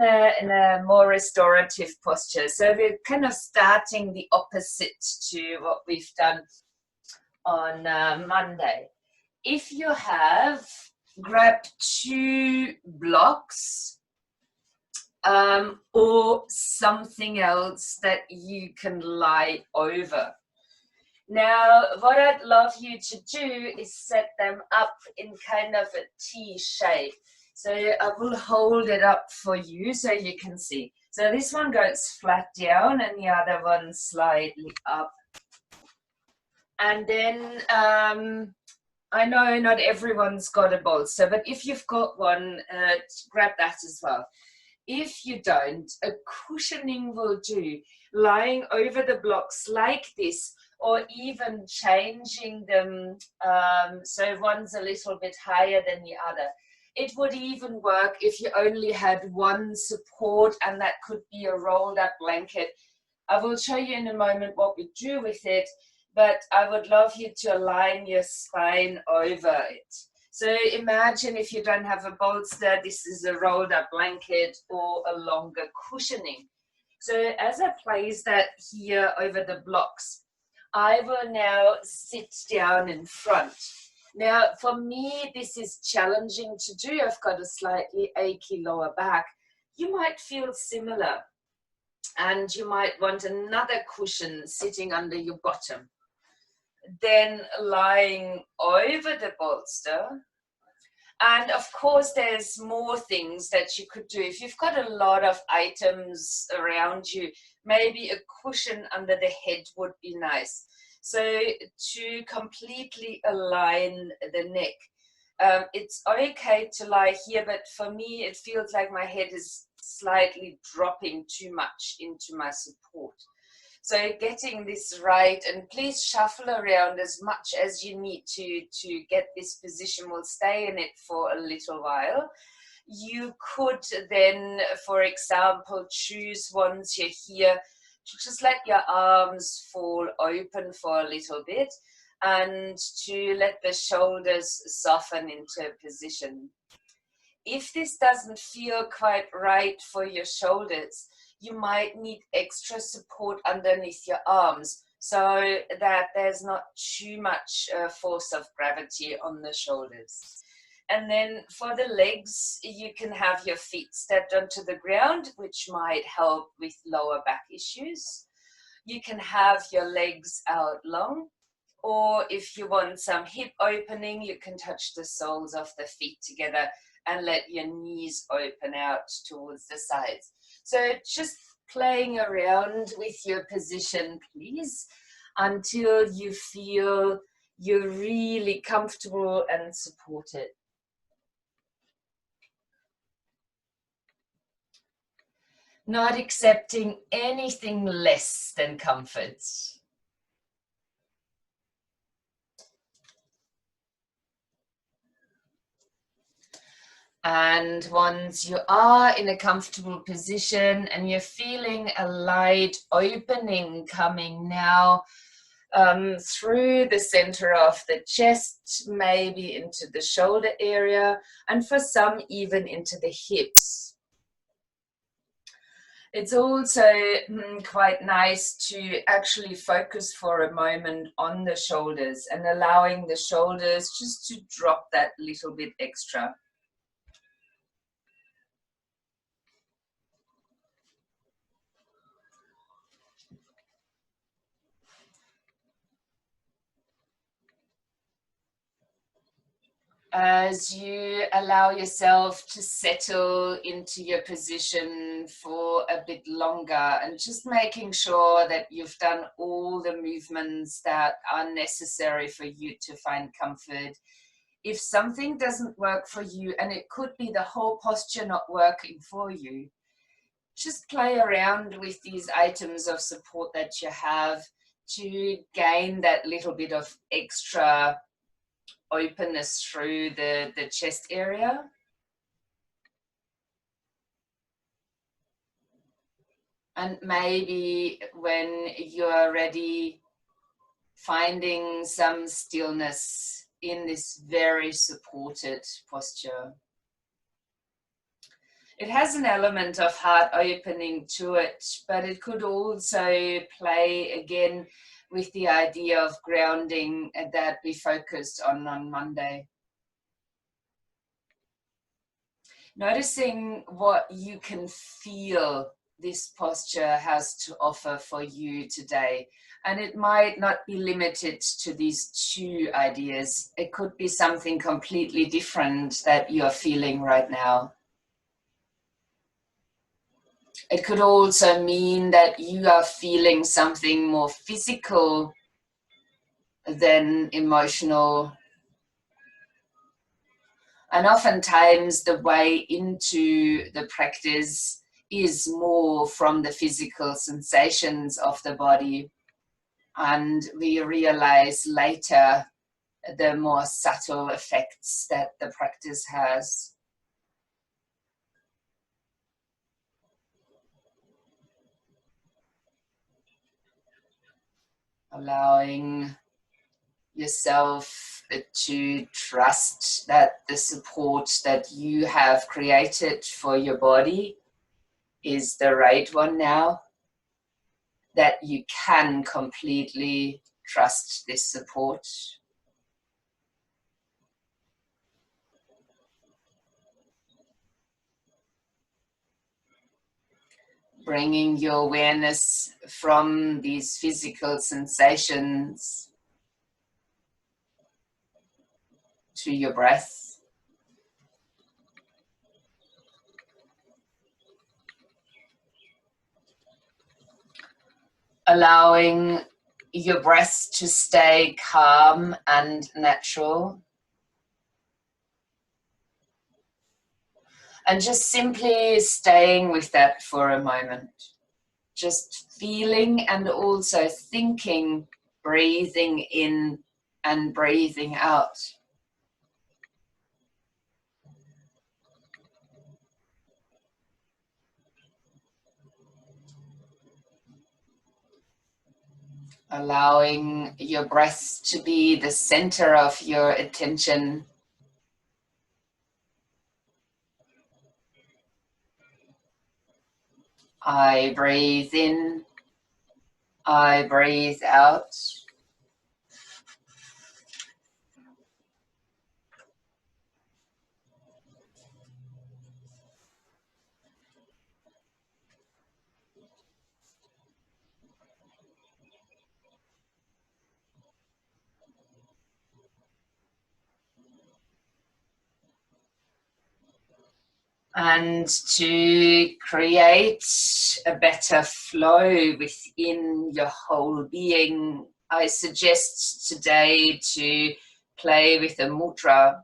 in a more restorative posture. So we're kind of starting the opposite to what we've done on Monday. If you have, grab 2 blocks or something else that you can lie over. Now, what I'd love you to do is set them up in kind of a T shape. So I will hold it up for you so you can see. So this one goes flat down and the other one slightly up. And then I know not everyone's got a bolster, but if you've got one, grab that as well. If you don't, a cushioning will do, lying over the blocks like this, or even changing them so one's a little bit higher than the other. It would even work if you only had one support, and that could be a rolled up blanket. I will show you in a moment what we do with it, but I would love you to align your spine over it. So imagine if you don't have a bolster, this is a rolled up blanket or a longer cushioning. So as I place that here over the blocks, I will now sit down in front. Now, for me, this is challenging to do. I've got a slightly achy lower back. You might feel similar, and you might want another cushion sitting under your bottom. Then lying over the bolster. And of course, there's more things that you could do. If you've got a lot of items around you, maybe a cushion under the head would be nice. So to completely align the neck, it's okay to lie here, but for me, it feels like my head is slightly dropping too much into my support. So getting this right, and please shuffle around as much as you need to get this position. We'll stay in it for a little while. You could then, for example, choose once you're here to just let your arms fall open for a little bit and to let the shoulders soften into position. If this doesn't feel quite right for your shoulders, you might need extra support underneath your arms so that there's not too much force of gravity on the shoulders. And then for the legs, you can have your feet stepped onto the ground, which might help with lower back issues. You can have your legs out long, or if you want some hip opening, you can touch the soles of the feet together and let your knees open out towards the sides. So just playing around with your position, please, until you feel you're really comfortable and supported. Not accepting anything less than comfort. And once you are in a comfortable position and you're feeling a light opening coming now through the center of the chest, maybe into the shoulder area, and for some even into the hips. It's also quite nice to actually focus for a moment on the shoulders and allowing the shoulders just to drop that little bit extra. As you allow yourself to settle into your position for a bit longer, and just making sure that you've done all the movements that are necessary for you to find comfort. If something doesn't work for you, and it could be the whole posture not working for you, just play around with these items of support that you have to gain that little bit of extra openness through the chest area. And maybe when you're ready, finding some stillness in this very supported posture. It has an element of heart opening to it, but it could also play again with the idea of grounding that we focused on Monday. Noticing what you can feel this posture has to offer for you today. And it might not be limited to these two ideas. It could be something completely different that you're feeling right now. It could also mean that you are feeling something more physical than emotional. And oftentimes the way into the practice is more from the physical sensations of the body. And we realize later the more subtle effects that the practice has. Allowing yourself to trust that the support that you have created for your body is the right one now, that you can completely trust this support. Bringing your awareness from these physical sensations to your breath. Allowing your breath to stay calm and natural. And just simply staying with that for a moment. Just feeling and also thinking, breathing in and breathing out. Allowing your breath to be the center of your attention. I breathe in, I breathe out. And to create a better flow within your whole being, I suggest today to play with a mudra.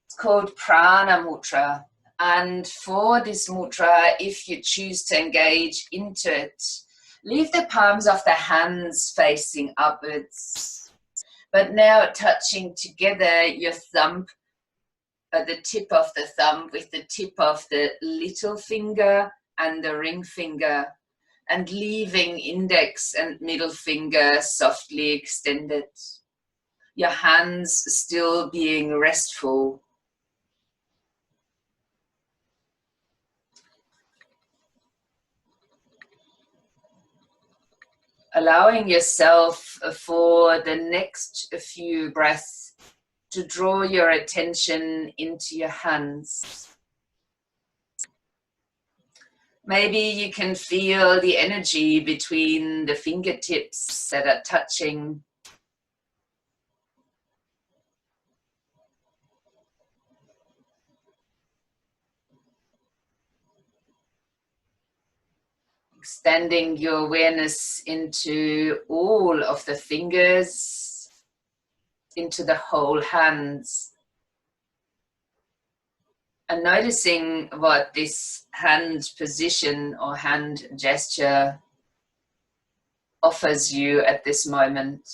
It's called prana mudra. And for this mudra, if you choose to engage into it, leave the palms of the hands facing upwards. But now touching together your thumb, the tip of the thumb with the tip of the little finger and the ring finger, and leaving index and middle finger softly extended. Your hands still being restful. Allowing yourself for the next few breaths to draw your attention into your hands. Maybe you can feel the energy between the fingertips that are touching. Extending your awareness into all of the fingers, into the whole hands. And noticing what this hand position or hand gesture offers you at this moment.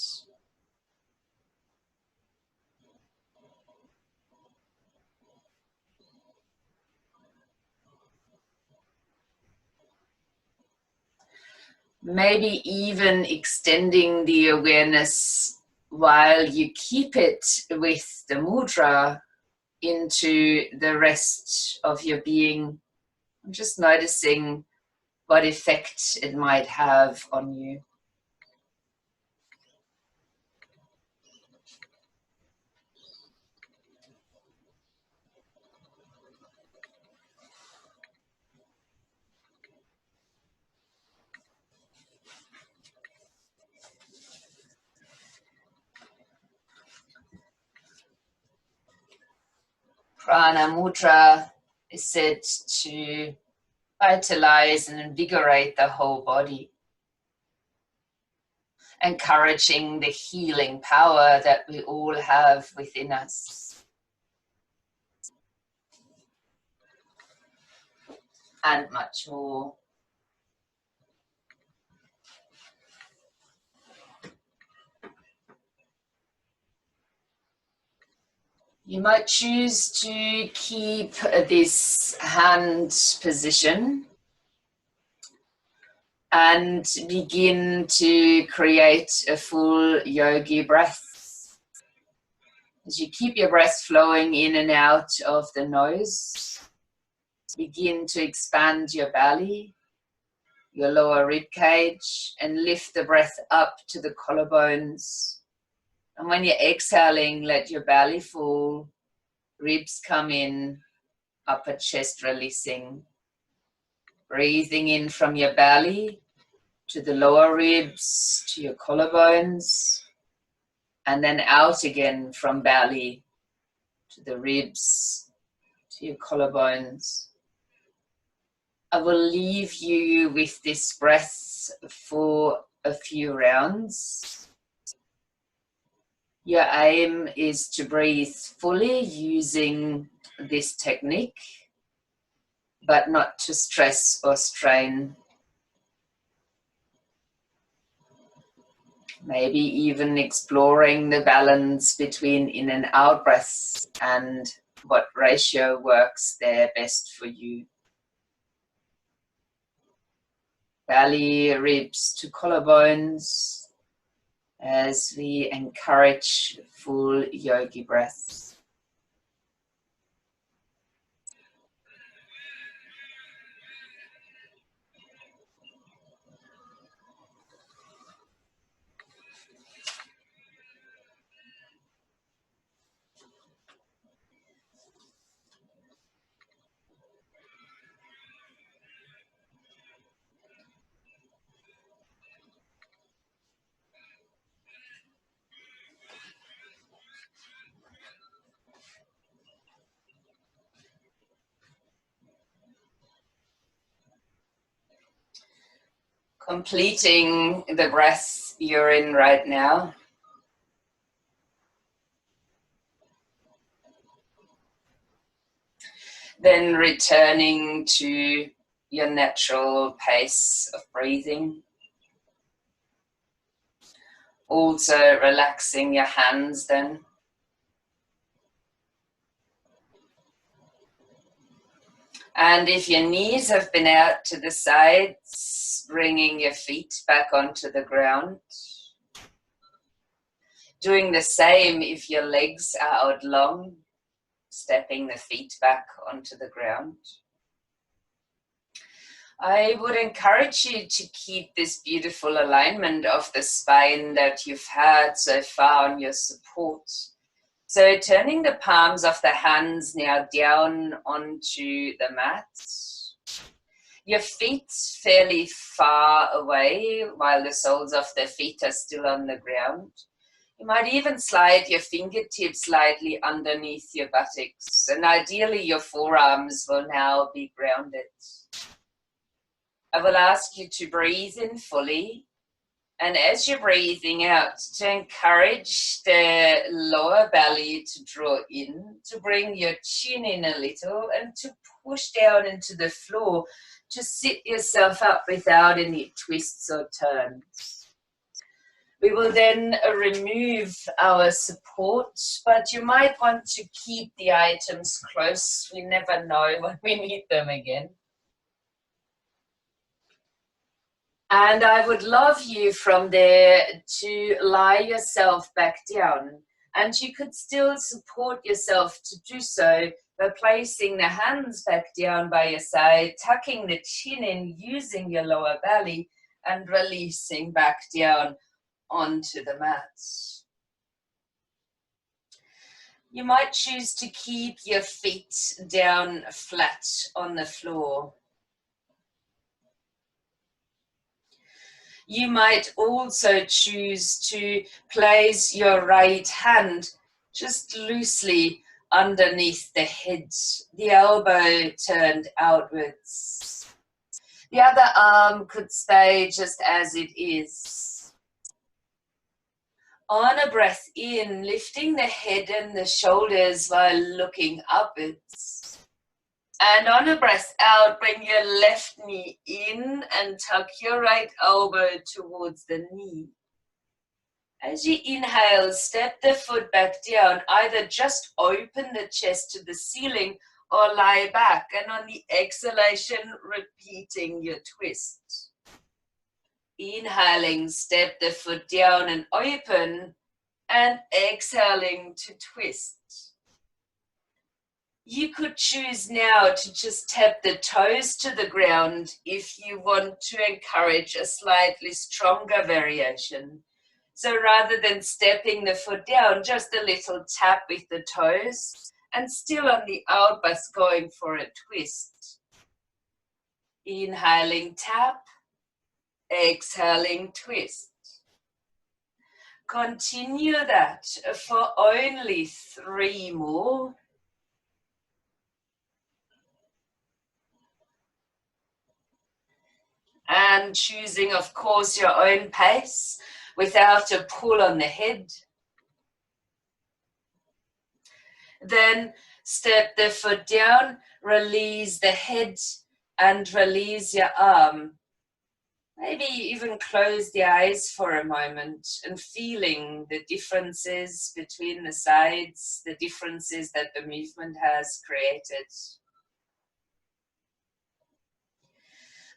Maybe even extending the awareness while you keep it with the mudra into the rest of your being. I'm just noticing what effect it might have on you. Prana Mudra is said to vitalize and invigorate the whole body, encouraging the healing power that we all have within us. And much more. You might choose to keep this hand position and begin to create a full yogi breath. As you keep your breath flowing in and out of the nose, begin to expand your belly, your lower rib cage, and lift the breath up to the collarbones. And when you're exhaling, let your belly fall, ribs come in, upper chest releasing. Breathing in from your belly to the lower ribs, to your collarbones, and then out again from belly to the ribs, to your collarbones. I will leave you with this breath for a few rounds. Your aim is to breathe fully using this technique, but not to stress or strain. Maybe even exploring the balance between in and out breaths and what ratio works there best for you. Belly, ribs to collarbones as we encourage full yogi breath. Completing the breath you're in right now. Then returning to your natural pace of breathing. Also relaxing your hands then. And if your knees have been out to the sides, bringing your feet back onto the ground. Doing the same if your legs are out long, stepping the feet back onto the ground. I would encourage you to keep this beautiful alignment of the spine that you've had so far on your support. So turning the palms of the hands now down onto the mat. Your feet fairly far away while the soles of the feet are still on the ground. You might even slide your fingertips slightly underneath your buttocks, and ideally your forearms will now be grounded. I will ask you to breathe in fully, and as you're breathing out, to encourage the lower belly to draw in, to bring your chin in a little, and to push down into the floor, to sit yourself up without any twists or turns. We will then remove our support, but you might want to keep the items close. We never know when we need them again. And I would love you from there to lie yourself back down And you could still support yourself to do so by placing the hands back down by your side, tucking the chin in, using your lower belly, and releasing back down onto the mat. You might choose to keep your feet down flat on the floor. You might also choose to place your right hand just loosely underneath the head, the elbow turned outwards. The other arm could stay just as it is. On a breath in, lifting the head and the shoulders while looking upwards. And on a breath out, bring your left knee in and tuck your right elbow towards the knee. As you inhale, step the foot back down. Either just open the chest to the ceiling or lie back. And on the exhalation, repeating your twist. Inhaling, step the foot down and open. And exhaling to twist. You could choose now to just tap the toes to the ground if you want to encourage a slightly stronger variation. So rather than stepping the foot down, just a little tap with the toes and still on the out breath going for a twist. Inhaling, tap, exhaling, twist. Continue that for only 3 more. And choosing, of course, your own pace without a pull on the head. Then step the foot down, release the head and release your arm. Maybe even close the eyes for a moment and feeling the differences between the sides, the differences that the movement has created.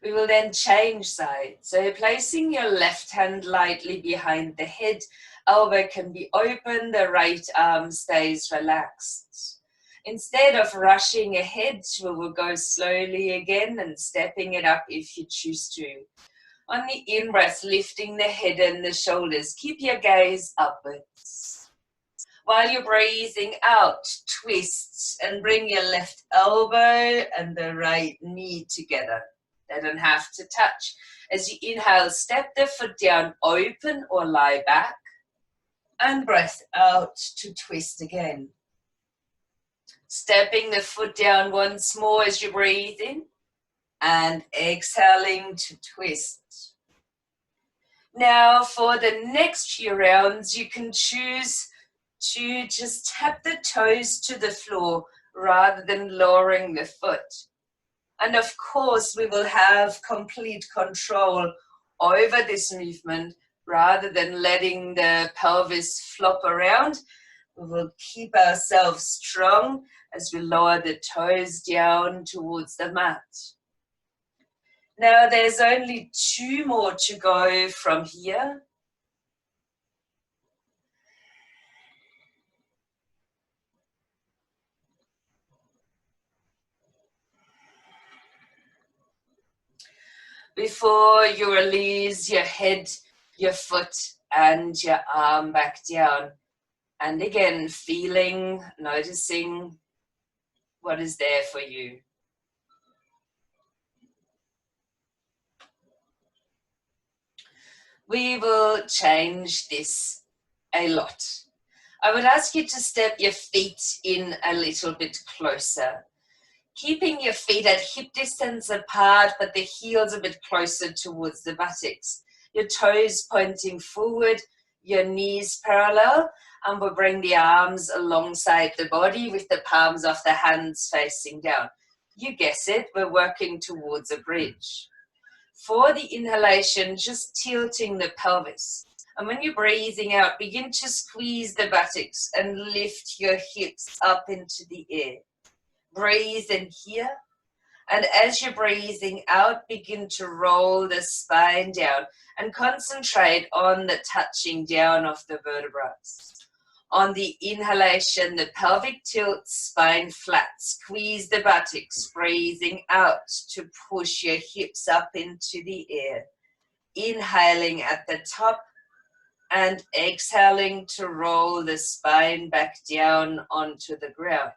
We will then change sides. So placing your left hand lightly behind the head, elbow can be open, the right arm stays relaxed. Instead of rushing ahead, we will go slowly again and stepping it up if you choose to. On the in-breath, lifting the head and the shoulders, keep your gaze upwards. While you're breathing out, twist and bring your left elbow and the right knee together. They don't have to touch. As you inhale, step the foot down, open or lie back, and breath out to twist again. Stepping the foot down once more as you breathe in, and exhaling to twist. Now for the next few rounds, you can choose to just tap the toes to the floor rather than lowering the foot. And of course, we will have complete control over this movement rather than letting the pelvis flop around. We will keep ourselves strong as we lower the toes down towards the mat. Now there's only 2 more to go from here. Before you release your head, your foot, and your arm back down. And again, feeling, noticing what is there for you. We will change this a lot. I would ask you to step your feet in a little bit closer. Keeping your feet at hip distance apart, but the heels a bit closer towards the buttocks. Your toes pointing forward, your knees parallel, and we'll bring the arms alongside the body with the palms of the hands facing down. You guess it, we're working towards a bridge. For the inhalation, just tilting the pelvis. And when you're breathing out, begin to squeeze the buttocks and lift your hips up into the air. Breathe in here, and as you're breathing out, begin to roll the spine down and concentrate on the touching down of the vertebrae. On the inhalation, the pelvic tilt, spine flat. Squeeze the buttocks, breathing out to push your hips up into the air. Inhaling at the top and exhaling to roll the spine back down onto the ground.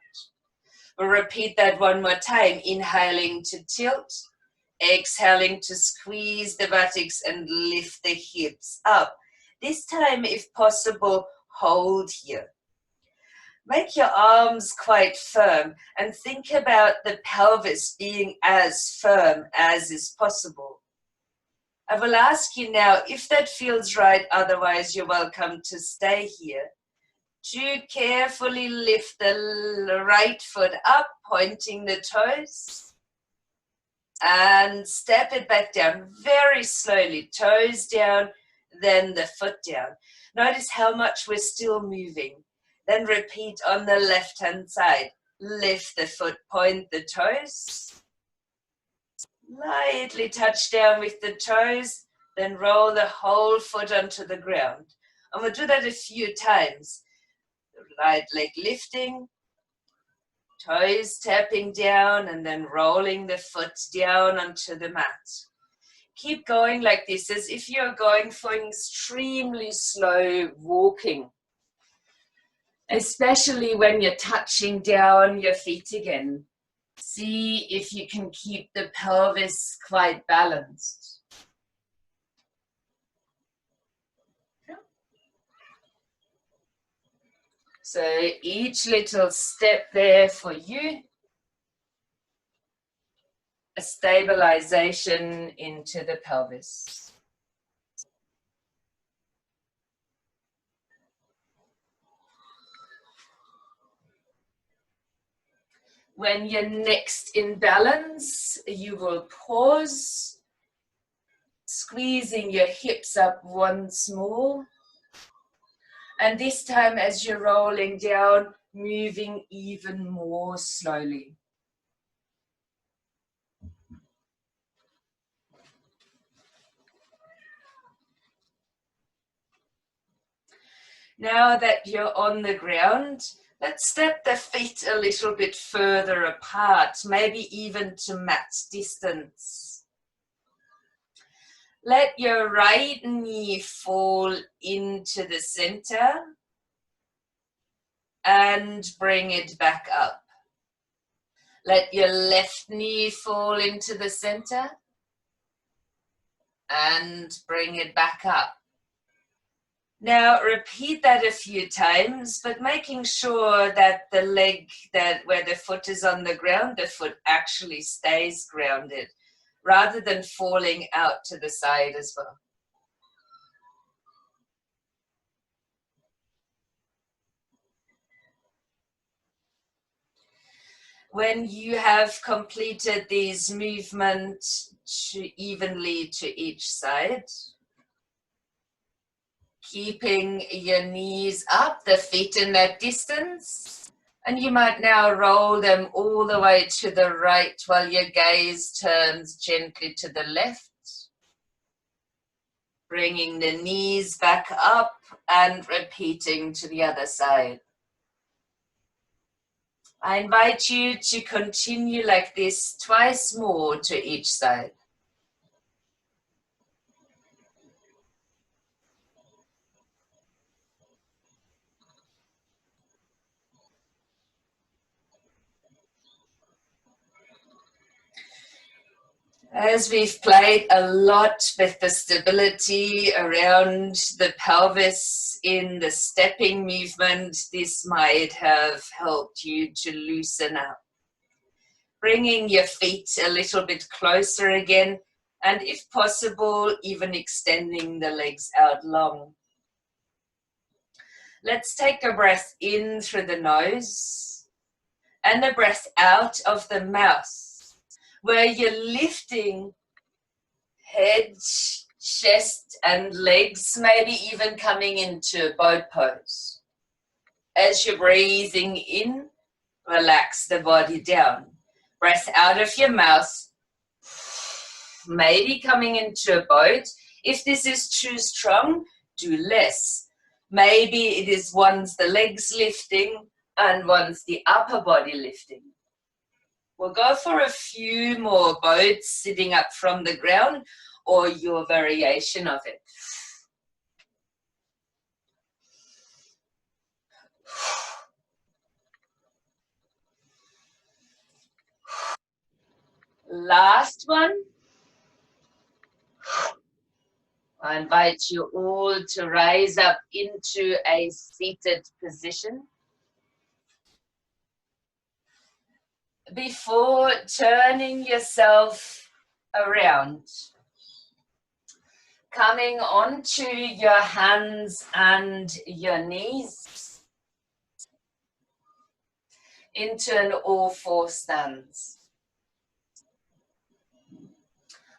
We'll repeat that one more time. Inhaling to tilt, exhaling to squeeze the buttocks and lift the hips up. This time, if possible, hold here. Make your arms quite firm and think about the pelvis being as firm as is possible. I will ask you now if that feels right, otherwise you're welcome to stay here. To carefully lift the right foot up, pointing the toes, and step it back down very slowly, toes down, then the foot down. Notice how much we're still moving. Then repeat on the left-hand side. Lift the foot, point the toes. Lightly touch down with the toes, then roll the whole foot onto the ground. And we'll do that a few times. The right leg lifting, toes tapping down, and then rolling the foot down onto the mat. Keep going like this, as if you're going for an extremely slow walking, especially when you're touching down your feet again. See if you can keep the pelvis quite balanced. So each little step there for you, a stabilization into the pelvis. When you're next in balance, you will pause, squeezing your hips up once more. And this time, as you're rolling down, moving even more slowly. Now that you're on the ground, let's step the feet a little bit further apart, maybe even to mat distance. Let your right knee fall into the center and bring it back up. Let your left knee fall into the center and bring it back up. Now repeat that a few times, but making sure that the leg, that where the foot is on the ground, the foot actually stays grounded, rather than falling out to the side as well. When you have completed these movements evenly to each side, keeping your knees up, the feet in that distance, and you might now roll them all the way to the right while your gaze turns gently to the left. Bringing the knees back up and repeating to the other side. I invite you to continue like this twice more to each side. As we've played a lot with the stability around the pelvis in the stepping movement, this might have helped you to loosen up. Bringing your feet a little bit closer again, and if possible, even extending the legs out long. Let's take a breath in through the nose and a breath out of the mouth, where you're lifting head, chest, and legs, maybe even coming into a boat pose. As you're breathing in, relax the body down. Breath out of your mouth, maybe coming into a boat. If this is too strong, do less. Maybe it is once the legs lifting and once the upper body lifting. We'll go for a few more boats sitting up from the ground or your variation of it. Last one. I invite you all to rise up into a seated position. Before turning yourself around, coming onto your hands and your knees into an all-four stance.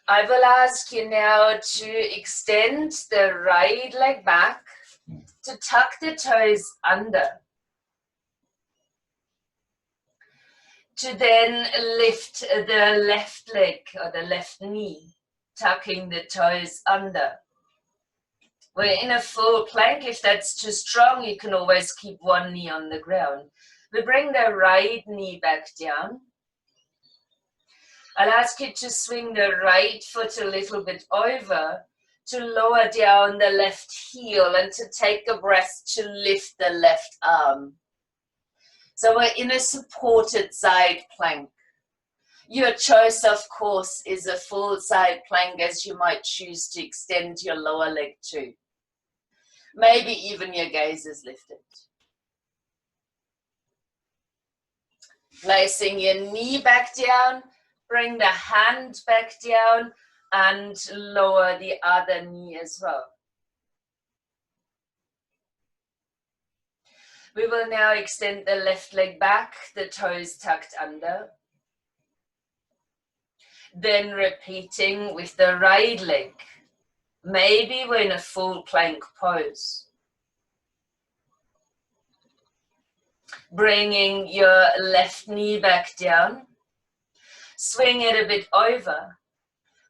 I will ask you now to extend the right leg back, to tuck the toes under, to then lift the left leg or the left knee, tucking the toes under. We're in a full plank. If that's too strong, you can always keep one knee on the ground. We bring the right knee back down. I'll ask you to swing the right foot a little bit over, to lower down the left heel and to take a breath to lift the left arm. So we're in a supported side plank. Your choice, of course, is a full side plank, as you might choose to extend your lower leg too. Maybe even your gaze is lifted. Placing your knee back down, bring the hand back down and lower the other knee as well. We will now extend the left leg back, the toes tucked under. Then repeating with the right leg. Maybe we're in a full plank pose. Bringing your left knee back down. Swing it a bit over.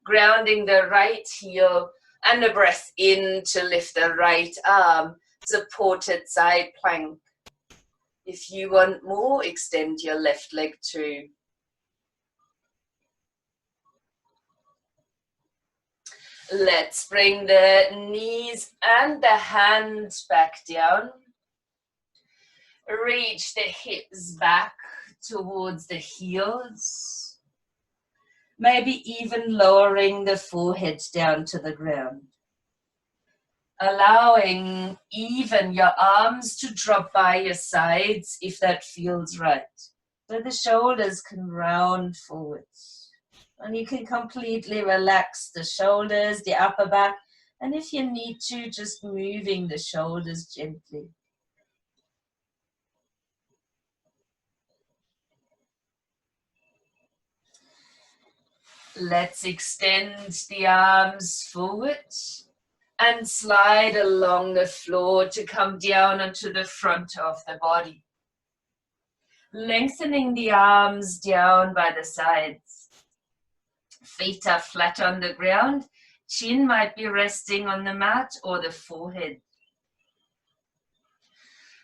Grounding the right heel and a breath in to lift the right arm. Supported side plank. If you want more, extend your left leg too. Let's bring the knees and the hands back down. Reach the hips back towards the heels. Maybe even lowering the forehead down to the ground. Allowing even your arms to drop by your sides if that feels right. So the shoulders can round forwards. And you can completely relax the shoulders, the upper back. And if you need to, just moving the shoulders gently. Let's extend the arms forward. And slide along the floor to come down onto the front of the body. Lengthening the arms down by the sides. Feet are flat on the ground. Chin might be resting on the mat or the forehead.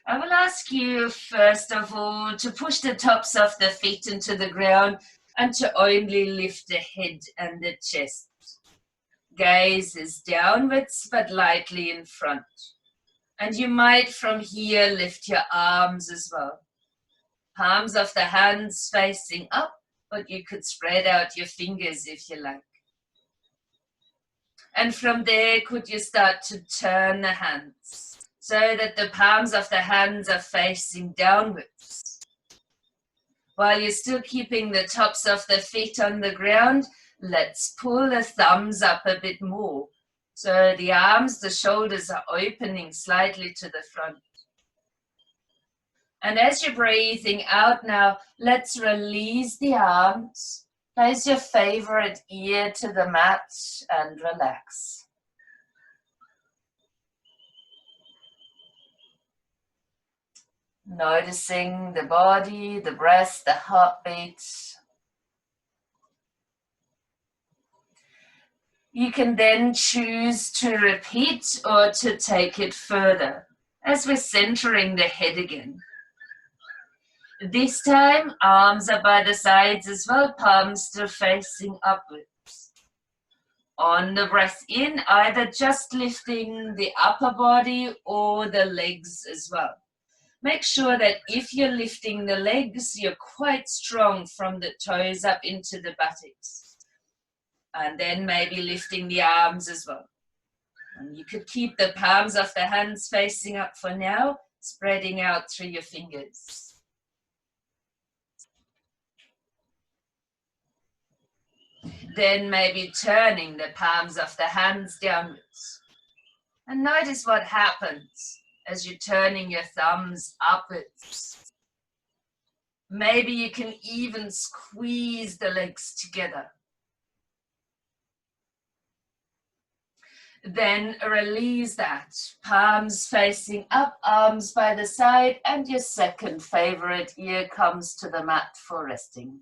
I will ask you first of all to push the tops of the feet into the ground and to only lift the head and the chest. Gaze is downwards but lightly in front. And you might from here lift your arms as well. Palms of the hands facing up, but you could spread out your fingers if you like. And from there, could you start to turn the hands so that the palms of the hands are facing downwards. While you're still keeping the tops of the feet on the ground, let's pull the thumbs up a bit more. So the arms, the shoulders are opening slightly to the front. And as you're breathing out now, let's release the arms. Place your favorite ear to the mat and relax. Noticing the body, the breath, the heartbeat. You can then choose to repeat or to take it further. as we're centering the head again. This time, arms are by the sides as well, palms still facing upwards. On the breath in, either just lifting the upper body or the legs as well. Make sure that if you're lifting the legs, you're quite strong from the toes up into the buttocks. And then maybe lifting the arms as well. And you could keep the palms of the hands facing up for now, spreading out through your fingers. Then maybe turning the palms of the hands downwards. And notice what happens as you're turning your thumbs upwards. Maybe you can even squeeze the legs together. Then release that. Palms facing up, arms by the side, and your second favorite ear comes to the mat for resting.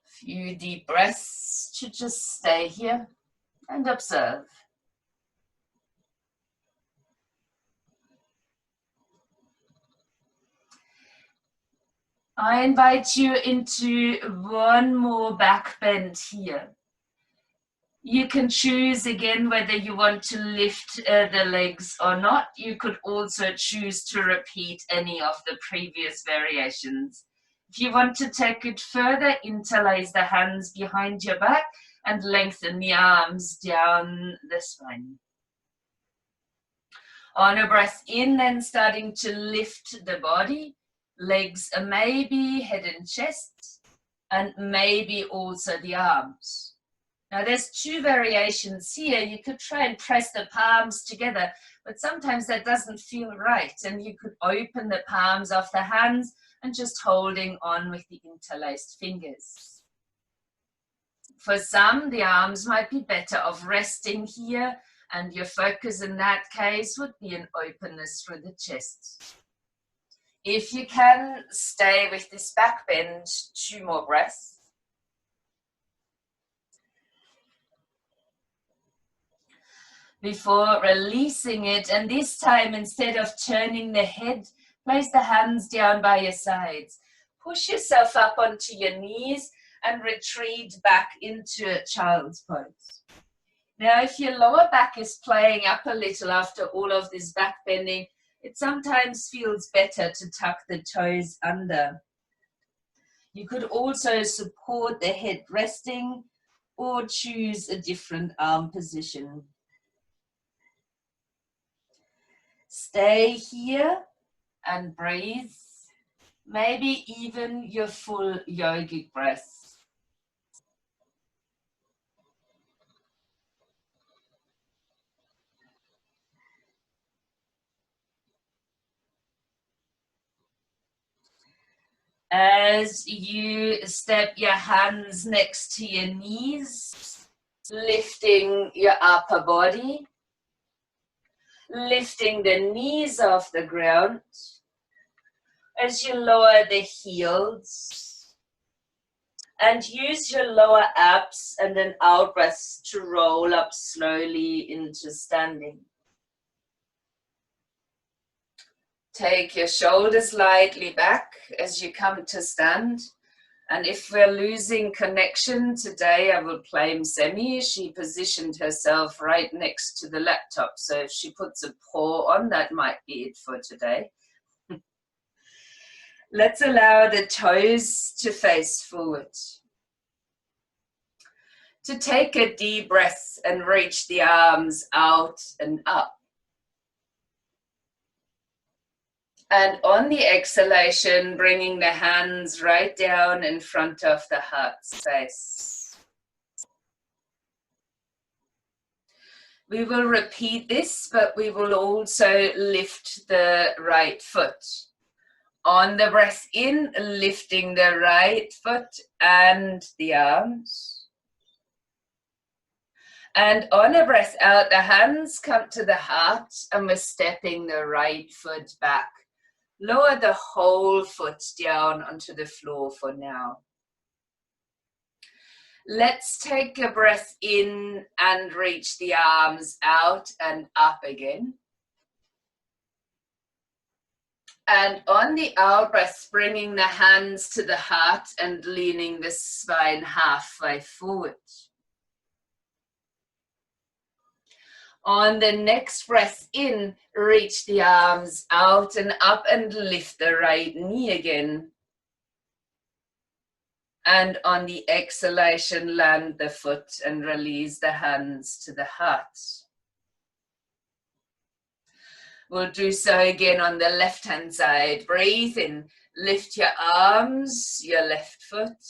Few deep breaths to just stay here and observe. I invite you into one more back bend here. You can choose again whether you want to lift the legs or not. You could also choose to repeat any of the previous variations. If you want to take it further, interlace the hands behind your back and lengthen the arms down the spine. On a breath in, then starting to lift the body. Legs maybe head and chest, and maybe also the arms. Now there's two variations here. You could try and press the palms together, but sometimes that doesn't feel right. And you could open the palms of the hands and just holding on with the interlaced fingers. For some, the arms might be better off resting here, and your focus in that case would be an openness through the chest. If you can, stay with this back bend, 2 more breaths. Before releasing it, and this time instead of turning the head, place the hands down by your sides. Push yourself up onto your knees and retreat back into a child's pose. Now, if your lower back is playing up a little after all of this back bending, it sometimes feels better to tuck the toes under. You could also support the head resting or choose a different arm position. Stay here and breathe, maybe even your full yogic breath. As you step your hands next to your knees, lifting your upper body, lifting the knees off the ground, as you lower the heels, and use your lower abs and then out breaths to roll up slowly into standing. Take your shoulders lightly back as you come to stand. And if we're losing connection today, I will blame Semi. She positioned herself right next to the laptop. So if she puts a paw on, that might be it for today. Let's allow the toes to face forward. To take a deep breath and reach the arms out and up. And on the exhalation, bringing the hands right down in front of the heart space. We will repeat this, but we will also lift the right foot. On the breath in, lifting the right foot and the arms. And on a breath out, the hands come to the heart and we're stepping the right foot back. Lower the whole foot down onto the floor for now. Let's take a breath in and reach the arms out and up again. And on the out breath, bringing the hands to the heart and leaning the spine halfway forward. On the next breath in, reach the arms out and up and lift the right knee again. And on the exhalation, land the foot and release the hands to the heart. We'll do so again on the left-hand side. Breathe in, lift your arms, your left foot.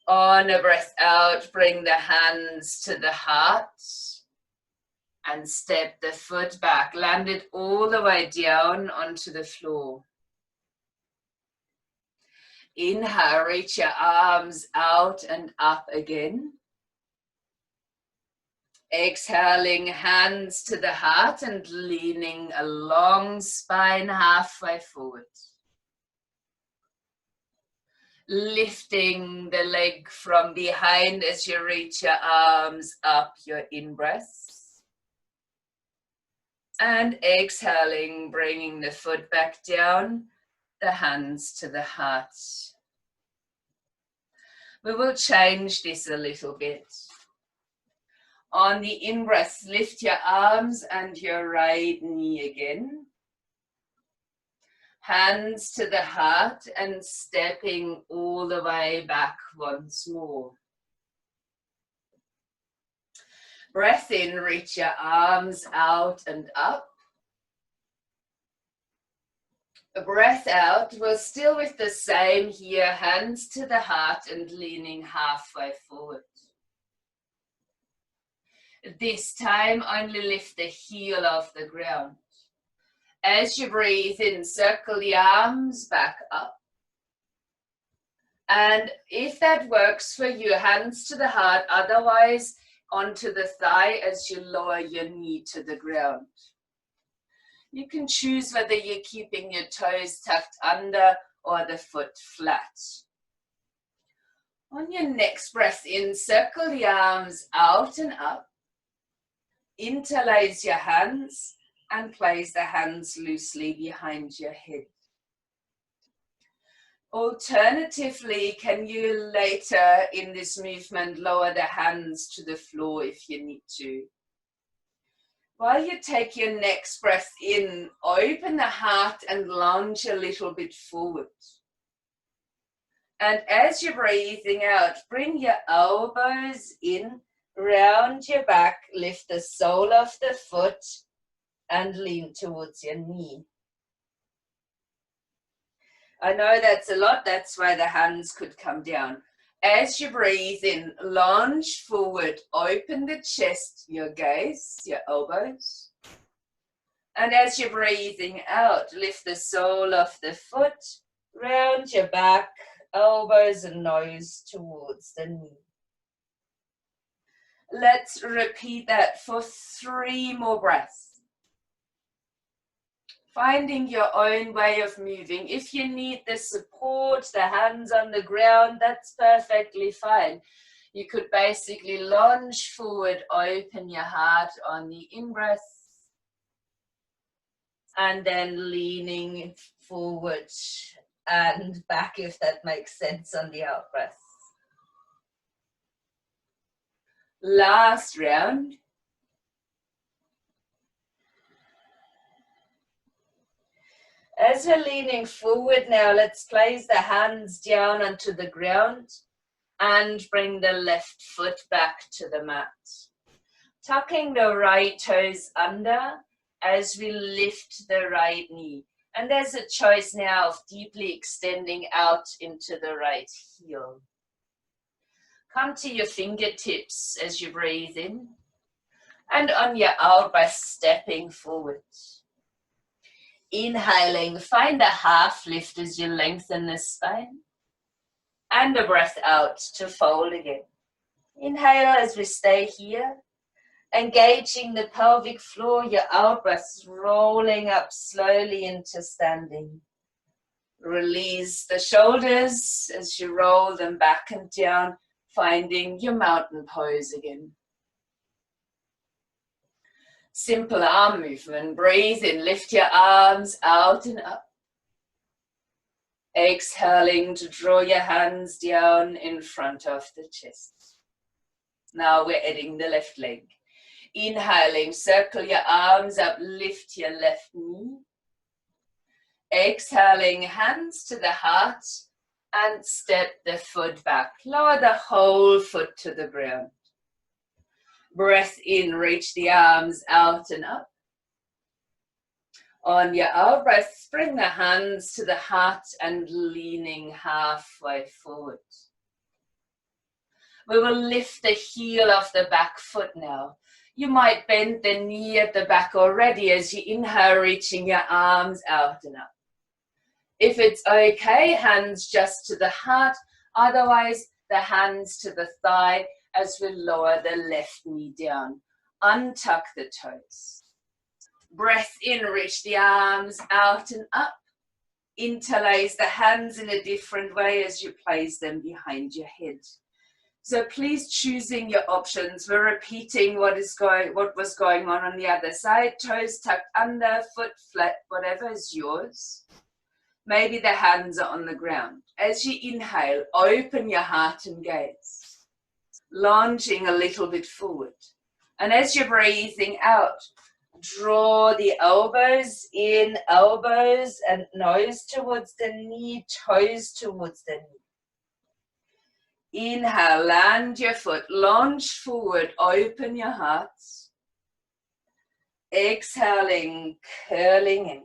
On a breath out, bring the hands to the heart and step the foot back. Land it all the way down onto the floor. Inhale, reach your arms out and up again. Exhaling, hands to the heart and leaning a long spine halfway forward. Lifting the leg from behind as you reach your arms up, your in-breath. And exhaling, bringing the foot back down, the hands to the heart. We will change this a little bit. On the in-breath, lift your arms and your right knee again. Hands to the heart and stepping all the way back once more. Breath in, reach your arms out and up. A breath out, we're still with the same here, hands to the heart and leaning halfway forward. This time, only lift the heel off the ground. As you breathe in, circle the arms back up. And if that works for you, hands to the heart, otherwise onto the thigh as you lower your knee to the ground. You can choose whether you're keeping your toes tucked under or the foot flat. On your next breath in, circle the arms out and up. Interlace your hands and place the hands loosely behind your head. Alternatively, can you later in this movement lower the hands to the floor if you need to? While you take your next breath in, open the heart and lunge a little bit forward. And as you're breathing out, bring your elbows in, round your back, lift the sole of the foot and lean towards your knee. I know that's a lot, that's why the hands could come down. As you breathe in, lunge forward, open the chest, your gaze, your elbows. And as you're breathing out, lift the sole of the foot, round your back, elbows and nose towards the knee. Let's repeat that for 3 more breaths. Finding your own way of moving. If you need the support, the hands on the ground, that's perfectly fine. You could basically lunge forward, open your heart on the in-breath, and then leaning forward and back, if that makes sense, on the out-breath. Last round. As we're leaning forward now, let's place the hands down onto the ground and bring the left foot back to the mat. Tucking the right toes under as we lift the right knee. And there's a choice now of deeply extending out into the right heel. Come to your fingertips as you breathe in. And on your out breath, stepping forward. Inhaling, find a half lift as you lengthen the spine. And a breath out to fold again. Inhale as we stay here. Engaging the pelvic floor, your out breath rolling up slowly into standing. Release the shoulders as you roll them back and down, finding your mountain pose again. Simple arm movement. Breathe in, lift your arms out and up. Exhaling to draw your hands down in front of the chest. Now we're adding the left leg. Inhaling, circle your arms up, lift your left knee. Exhaling, hands to the heart and step the foot back. Lower the whole foot to the ground. Breath in, reach the arms out and up. On your out breath, bring the hands to the heart and leaning halfway forward. We will lift the heel of the back foot now. You might bend the knee at the back already as you inhale, reaching your arms out and up. If it's okay, hands just to the heart. Otherwise, the hands to the thigh as we lower the left knee down. Untuck the toes. Breath in, reach the arms out and up. Interlace the hands in a different way as you place them behind your head. So please choosing your options. We're repeating what was going on the other side. Toes tucked under, foot flat, whatever is yours. Maybe the hands are on the ground. As you inhale, open your heart and gaze. Lounging a little bit forward. And as you're breathing out, draw the elbows in, elbows and nose towards the knee, toes towards the knee. Inhale, land your foot, launch forward, open your heart. Exhaling, curling in.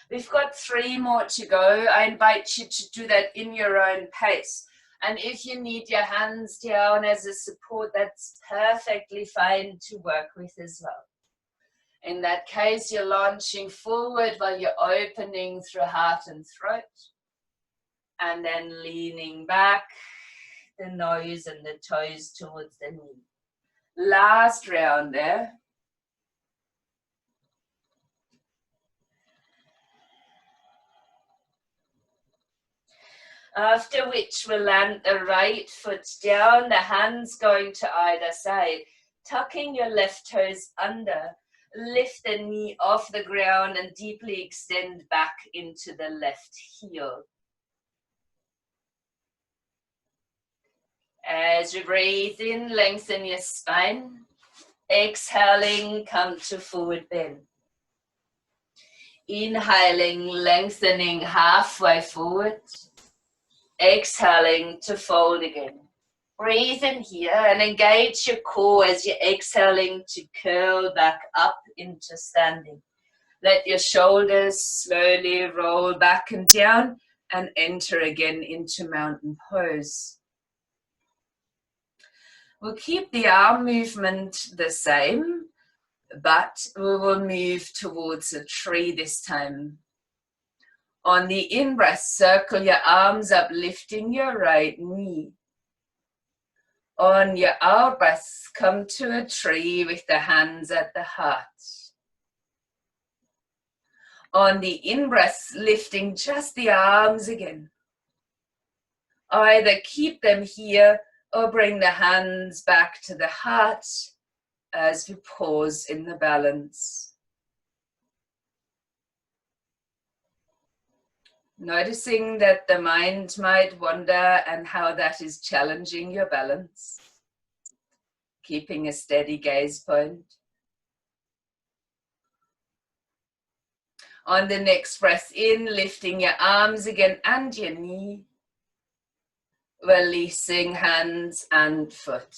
We've got 3 more to go. I invite you to do that in your own pace. And if you need your hands down as a support, that's perfectly fine to work with as well. In that case, you're launching forward while you're opening through heart and throat. And then leaning back, the nose and the toes towards the knee. Last round there. After which we'll land the right foot down, the hands going to either side. Tucking your left toes under, lift the knee off the ground and deeply extend back into the left heel. As you breathe in, lengthen your spine. Exhaling, come to forward bend. Inhaling, lengthening halfway forward. Exhaling to fold again. Breathe in here and engage your core as you're exhaling to curl back up into standing. Let your shoulders slowly roll back and down and enter again into mountain pose. We'll keep the arm movement the same, but we will move towards a tree this time. On the in-breath, circle your arms up, lifting your right knee. On your out-breath, come to a tree with the hands at the heart. On the in-breath, lifting just the arms again. Either keep them here or bring the hands back to the heart as we pause in the balance. Noticing that the mind might wander and how that is challenging your balance. Keeping a steady gaze point. On the next breath in, lifting your arms again and your knee. Releasing hands and foot.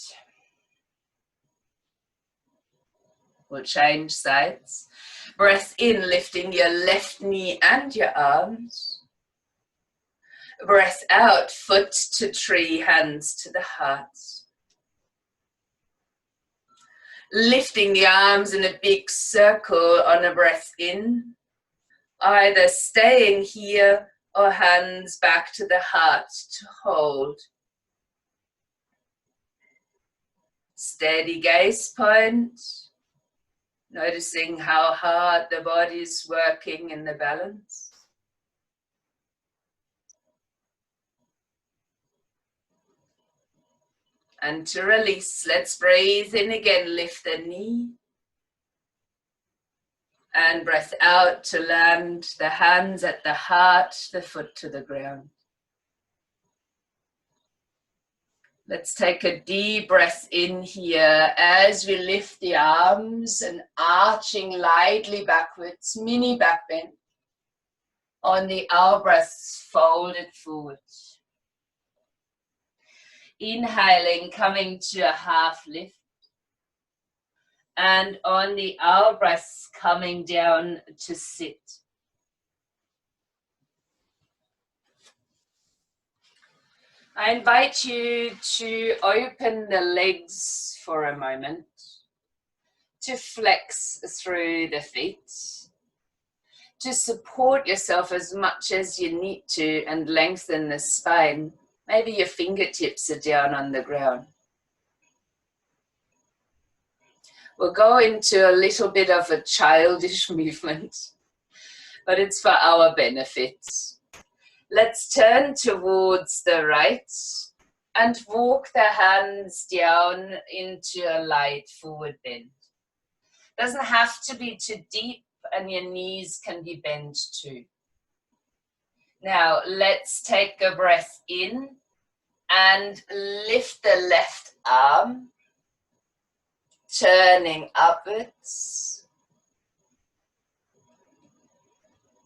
We'll change sides. Breath in, lifting your left knee and your arms. Breath out, foot to tree, hands to the heart. Lifting the arms in a big circle on a breath in. Either staying here or hands back to the heart to hold. Steady gaze point. Noticing how hard the body is working in the balance. And to release, let's breathe in again, lift the knee. And breath out to land the hands at the heart, the foot to the ground. Let's take a deep breath in here as we lift the arms and arching lightly backwards, mini back bend. On the out breath, fold it forward. Inhaling, coming to a half lift. And on the out breath, coming down to sit. I invite you to open the legs for a moment, to flex through the feet, to support yourself as much as you need to and lengthen the spine. Maybe your fingertips are down on the ground. We'll go into a little bit of a childish movement, but it's for our benefit. Let's turn towards the right and walk the hands down into a light forward bend. Doesn't have to be too deep, and your knees can be bent too. Now let's take a breath in and lift the left arm, turning upwards.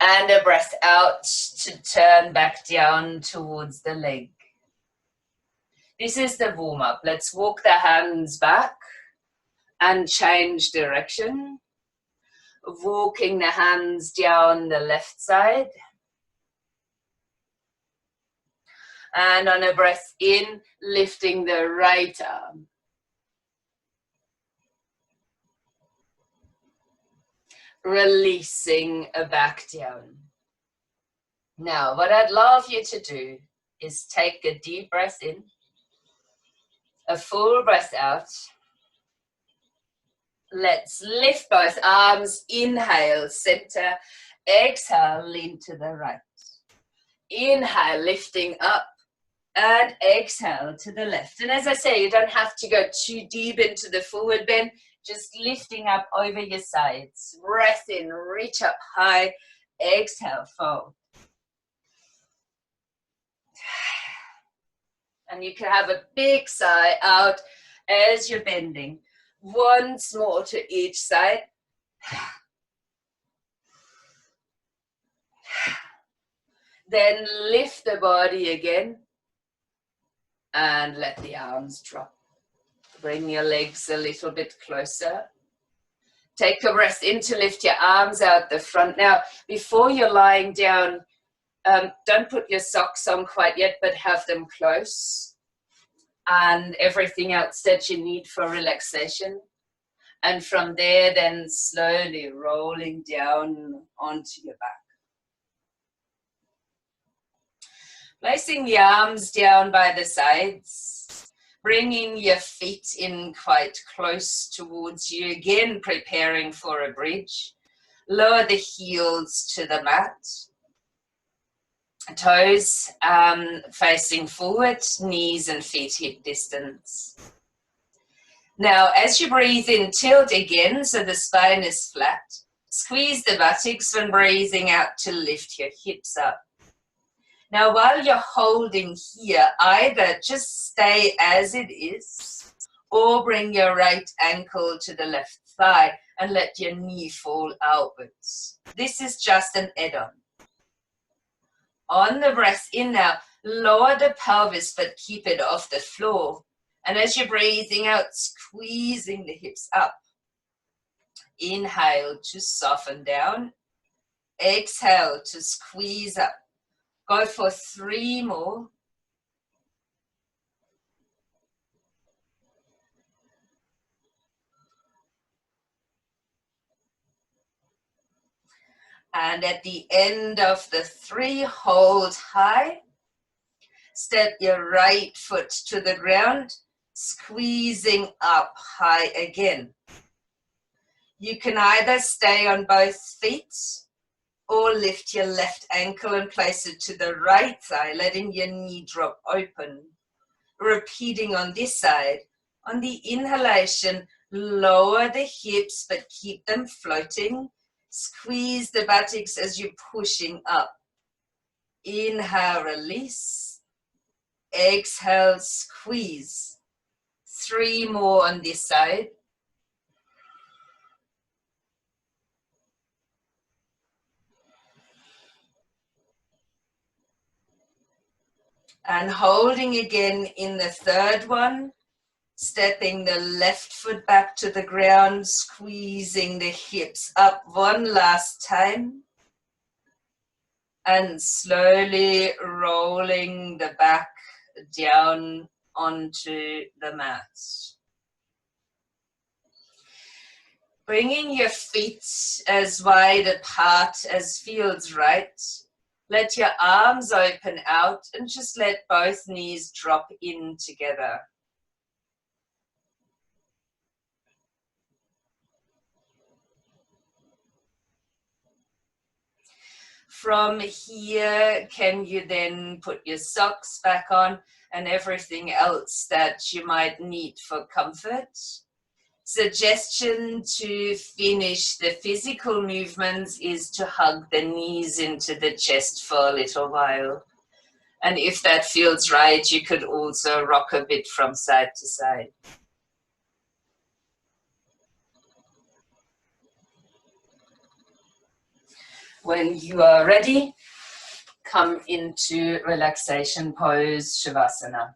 And a breath out to turn back down towards the leg. This is the warm-up. Let's walk the hands back and change direction. Walking the hands down the left side. And on a breath in, lifting the right arm. Releasing back down. Now, what I'd love you to do is take a deep breath in, a full breath out. Let's lift both arms, inhale, center, exhale, lean to the right. Inhale, lifting up, and exhale to the left. And as I say, you don't have to go too deep into the forward bend, just lifting up over your sides. Breath in, reach up high, exhale, fold. And you can have a big sigh out as you're bending. Once more to each side. Then lift the body again and let the arms drop. Bring your legs a little bit closer. Take a breath in to lift your arms out the front. Now, before you're lying down, don't put your socks on quite yet, but have them close. And everything else that you need for relaxation. And from there, then slowly rolling down onto your back. Placing the arms down by the sides, bringing your feet in quite close towards you, again preparing for a bridge. Lower the heels to the mat. Toes facing forward, knees and feet hip distance. Now, as you breathe in, tilt again so the spine is flat. Squeeze the buttocks when breathing out to lift your hips up. Now, while you're holding here, either just stay as it is or bring your right ankle to the left thigh and let your knee fall outwards. This is just an add-on. On the breath in now, lower the pelvis but keep it off the floor. And as you're breathing out, squeezing the hips up. Inhale to soften down. Exhale to squeeze up. Go for 3 more. And at the end of the 3, hold high. Step your right foot to the ground, squeezing up high again. You can either stay on both feet or lift your left ankle and place it to the right thigh, letting your knee drop open. repeating on this side. On the inhalation, lower the hips but keep them floating. Squeeze the buttocks as you're pushing up. Inhale, release. Exhale, squeeze. 3 more on this side. And holding again in the third one. Stepping the left foot back to the ground, squeezing the hips up one last time. And slowly rolling the back down onto the mat. Bringing your feet as wide apart as feels right. Let your arms open out and just let both knees drop in together. From here, can you then put your socks back on and everything else that you might need for comfort? Suggestion to finish the physical movements is to hug the knees into the chest for a little while. And if that feels right, you could also rock a bit from side to side. When you are ready, come into relaxation pose, Shavasana.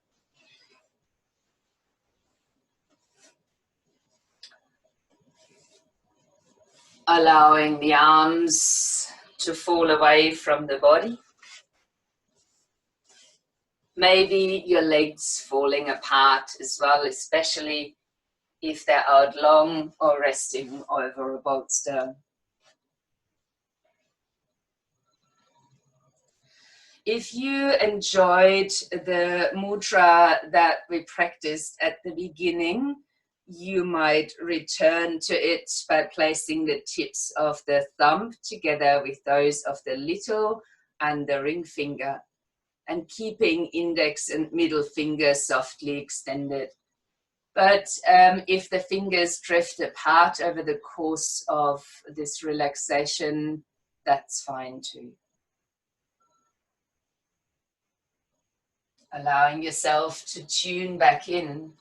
Allowing the arms to fall away from the body. Maybe your legs falling apart as well, especially if they're out long or resting over a bolster. If you enjoyed the mudra that we practiced at the beginning, you might return to it by placing the tips of the thumb together with those of the little and the ring finger, and keeping index and middle finger softly extended. But if the fingers drift apart over the course of this relaxation, that's fine too. Allowing yourself to tune back in.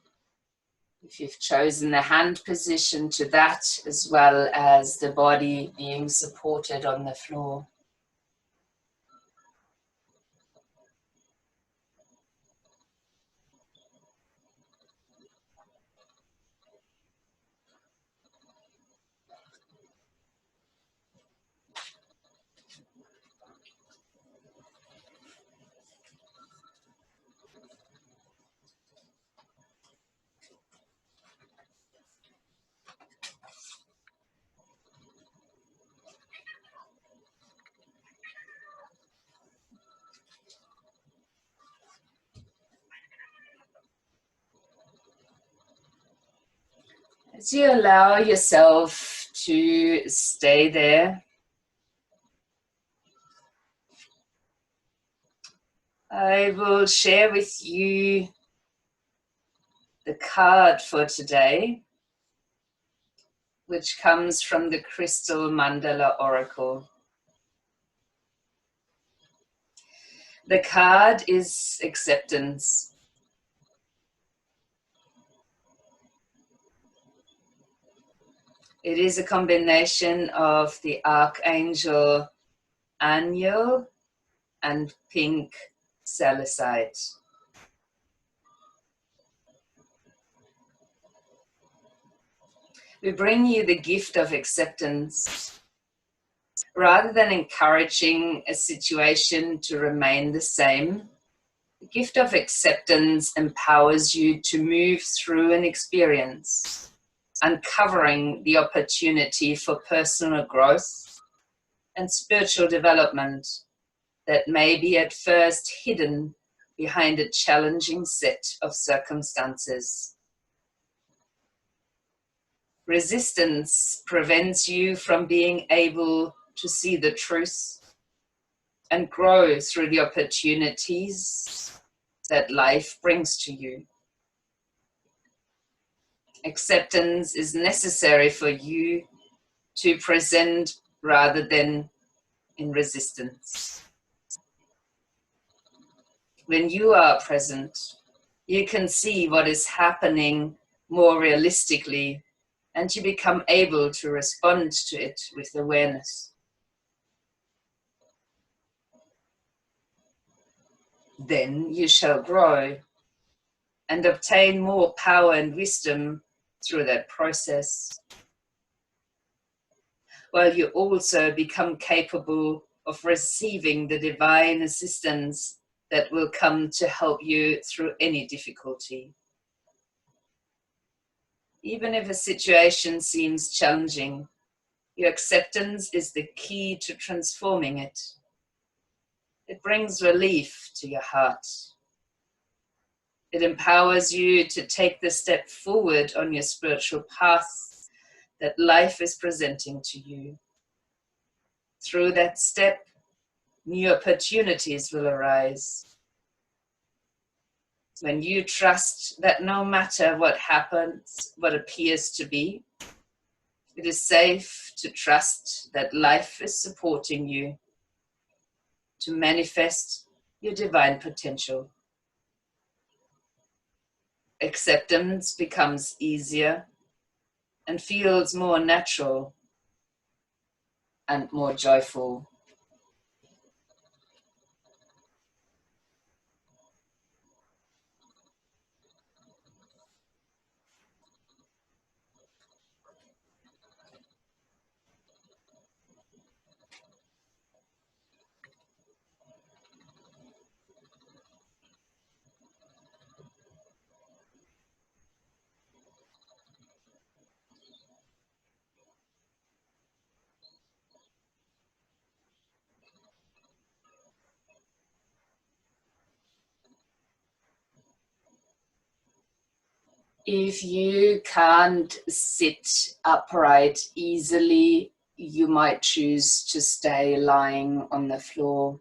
If you've chosen the hand position, to that, as well as the body being supported on the floor. As you allow yourself to stay there, I will share with you the card for today, which comes from the Crystal Mandala Oracle. The card is acceptance. It is a combination of the Archangel Aniel and pink salicite. We bring you the gift of acceptance. Rather than encouraging a situation to remain the same, the gift of acceptance empowers you to move through an experience, uncovering the opportunity for personal growth and spiritual development that may be at first hidden behind a challenging set of circumstances. Resistance prevents you from being able to see the truth and grow through the opportunities that life brings to you. Acceptance is necessary for you to present rather than in resistance. When you are present, you can see what is happening more realistically, and you become able to respond to it with awareness. Then you shall grow and obtain more power and wisdom through that process, while you also become capable of receiving the divine assistance that will come to help you through any difficulty. Even if a situation seems challenging, your acceptance is the key to transforming it. It brings relief to your heart. It empowers you to take the step forward on your spiritual path that life is presenting to you. Through that step, new opportunities will arise. When you trust that no matter what happens, what appears to be, it is safe to trust that life is supporting you to manifest your divine potential. Acceptance becomes easier and feels more natural and more joyful. If you can't sit upright easily, you might choose to stay lying on the floor.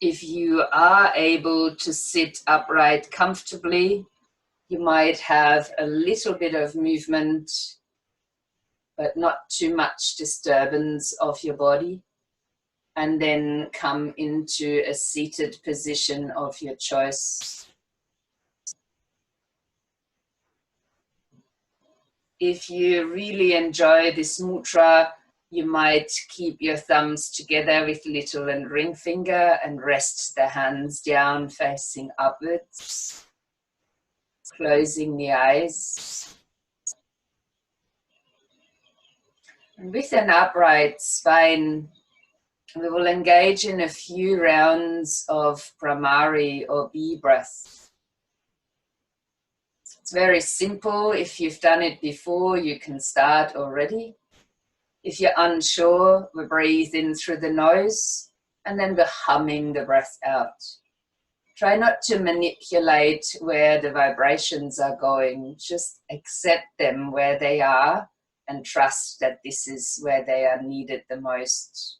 If you are able to sit upright comfortably, you might have a little bit of movement, but not too much disturbance of your body, and then come into a seated position of your choice. If you really enjoy this mudra, you might keep your thumbs together with little and ring finger and rest the hands down facing upwards, closing the eyes. And with an upright spine, we will engage in a few rounds of Brahmari or bee breath. It's very simple. If you've done it before, you can start already. If you're unsure, we breathe in through the nose and then we're humming the breath out. Try not to manipulate where the vibrations are going. Just accept them where they are and trust that this is where they are needed the most.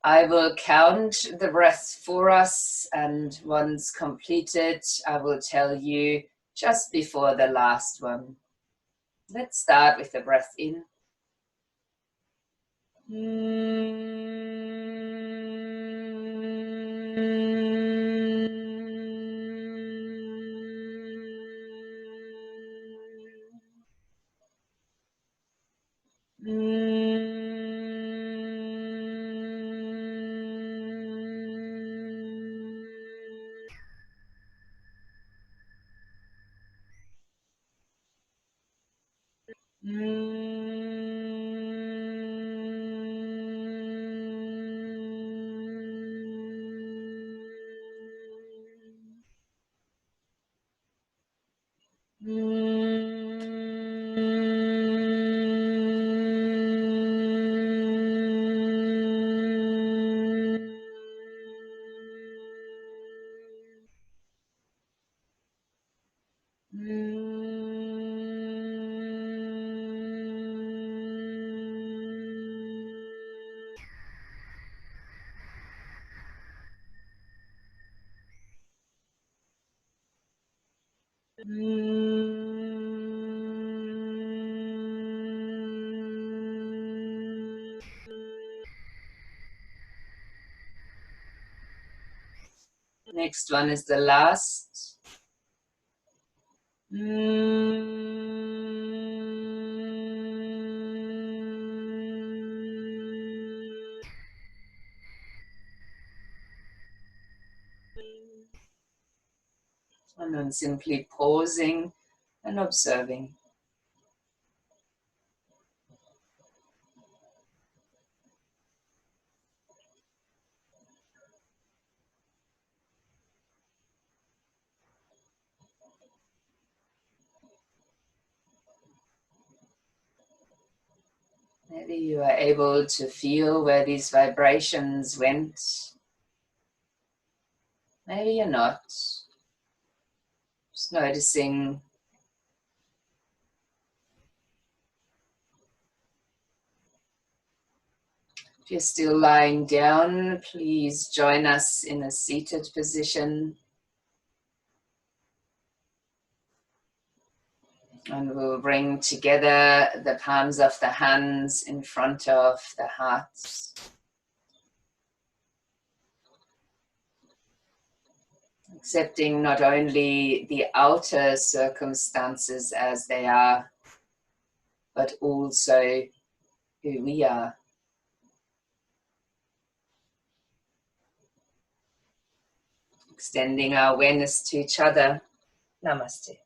I will count the breath for us, and once completed, I will tell you just before the last one. Let's start with the breath in. Next one is the last. And then simply pausing and observing. Maybe you are able to feel where these vibrations went. Maybe you're not. Just noticing. If you're still lying down, please join us in a seated position. And we'll bring together the palms of the hands in front of the heart. Accepting not only the outer circumstances as they are, but also who we are. Extending our awareness to each other. Namaste.